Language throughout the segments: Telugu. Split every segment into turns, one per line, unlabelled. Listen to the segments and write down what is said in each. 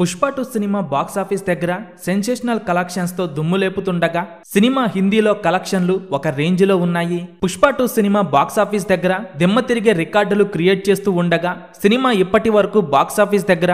పుష్ప 2 సినిమా బాక్సాఫీస్ దగ్గర సెన్సేషనల్ కలెక్షన్స్ తో దుమ్ము లేపుతుండగా సినిమా హిందీలో కలెక్షన్లు ఒక రేంజ్ లో ఉన్నాయి. పుష్ప 2 సినిమా బాక్సాఫీస్ దగ్గర దిమ్మ తిరిగే రికార్డులు క్రియేట్ చేస్తూ ఉండగా సినిమా ఇప్పటి వరకు బాక్సాఫీస్ దగ్గర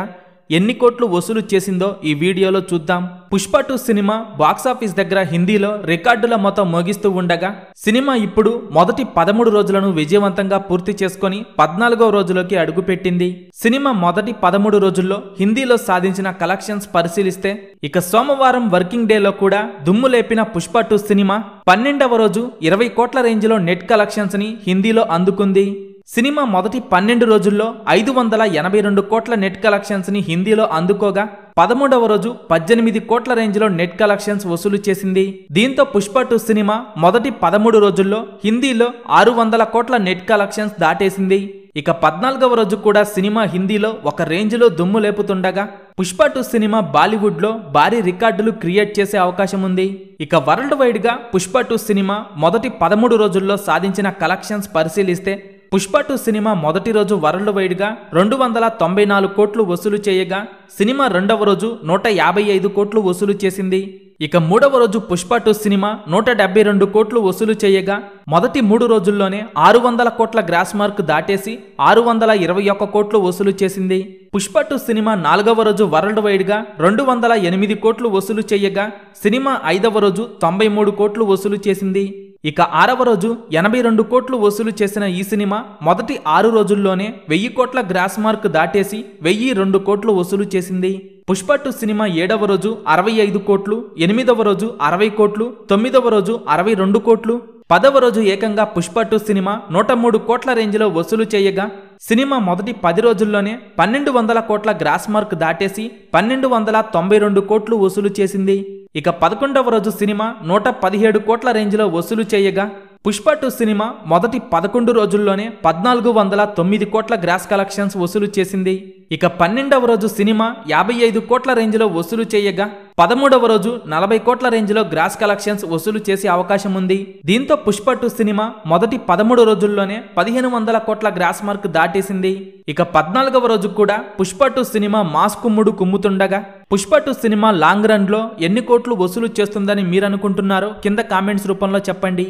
ఎన్ని కోట్లు వసూలు చేసిందో ఈ వీడియోలో చూద్దాం. పుష్ప 2 సినిమా బాక్సాఫీస్ దగ్గర హిందీలో రికార్డుల మొత్తం మోగిస్తూ ఉండగా సినిమా ఇప్పుడు మొదటి 13 రోజులను విజయవంతంగా పూర్తి చేసుకొని 14వ రోజులోకి అడుగుపెట్టింది. సినిమా మొదటి 13 రోజుల్లో హిందీలో సాధించిన కలెక్షన్స్ పరిశీలిస్తే ఇక సోమవారం వర్కింగ్ డేలో కూడా దుమ్ము లేపిన పుష్ప 2 సినిమా 12వ రోజు 20 కోట్ల రేంజ్లో నెట్ కలెక్షన్స్ ని హిందీలో అందుకుంది. సినిమా మొదటి 12 రోజుల్లో 582 కోట్ల నెట్ కలెక్షన్స్ ని హిందీలో అందుకోగా 13వ రోజు 18 కోట్ల రేంజ్లో నెట్ కలెక్షన్స్ వసూలు చేసింది. దీంతో పుష్ప 2 సినిమా మొదటి 13 రోజుల్లో హిందీలో 600 కోట్ల నెట్ కలెక్షన్స్ దాటేసింది. ఇక 14వ రోజు కూడా సినిమా హిందీలో ఒక రేంజ్లో దుమ్ము లేపుతుండగా పుష్ప 2 సినిమా బాలీవుడ్ లో భారీ రికార్డులు క్రియేట్ చేసే అవకాశం ఉంది. ఇక వరల్డ్ వైడ్ గా పుష్ప 2 సినిమా మొదటి 13 రోజుల్లో సాధించిన కలెక్షన్స్ పరిశీలిస్తే పుష్ప 2 సినిమా మొదటి రోజు వరల్డ్ వైడ్ గా 294 కోట్లు వసూలు చేయగా సినిమా రెండవ రోజు 155 కోట్లు వసూలు చేసింది. ఇక మూడవ రోజు పుష్ప 2 సినిమా 172 కోట్లు వసూలు చేయగా మొదటి 3 రోజుల్లోనే 600 కోట్ల గ్రాస్ మార్క్ దాటేసి 621 కోట్లు వసూలు చేసింది. పుష్ప 2 సినిమా 4వ రోజు వరల్డ్ వైడ్ గా 208 కోట్లు వసూలు చేయగా సినిమా 5వ రోజు 93 కోట్లు వసూలు చేసింది. ఇక 6వ రోజు 82 కోట్లు వసూలు చేసిన ఈ సినిమా మొదటి 6 రోజుల్లోనే 1000 కోట్ల గ్రాస్ మార్క్ దాటేసి 1002 కోట్లు వసూలు చేసింది. పుష్ప 2 సినిమా 7వ రోజు 65 కోట్లు, 8వ రోజు 60 కోట్లు, 9వ రోజు 62 కోట్లు, 10వ రోజు ఏకంగా పుష్ప 2 సినిమా 103 కోట్ల రేంజ్లో వసూలు చేయగా సినిమా మొదటి 10 రోజుల్లోనే 1200 కోట్ల గ్రాస్ మార్క్ దాటేసి 1292 కోట్లు వసూలు చేసింది. ఇక 11వ రోజు సినిమా 117 కోట్ల రేంజ్లో వసూలు చేయగా పుష్ప 2 సినిమా మొదటి 11 రోజుల్లోనే 1409 కోట్ల గ్రాస్ కలెక్షన్స్ వసూలు చేసింది. ఇక 12వ రోజు సినిమా 55 కోట్ల రేంజ్లో వసూలు చేయగా 13వ రోజు 40 కోట్ల రేంజ్లో గ్రాస్ కలెక్షన్స్ వసూలు చేసే అవకాశం ఉంది. దీంతో పుష్ప 2 సినిమా మొదటి 13 రోజుల్లోనే 1500 కోట్ల గ్రాస్ మార్క్ దాటేసింది. ఇక 14వ రోజు కూడా పుష్ప 2 సినిమా మాస్ కుమ్ముడు కుమ్ముతుండగా పుష్ప 2 సినిమా లాంగ్ రన్ లో ఎన్ని కోట్లు వసూలు చేస్తుందని మీరు అనుకుంటున్నారో కింద కామెంట్స్ రూపంలో చెప్పండి.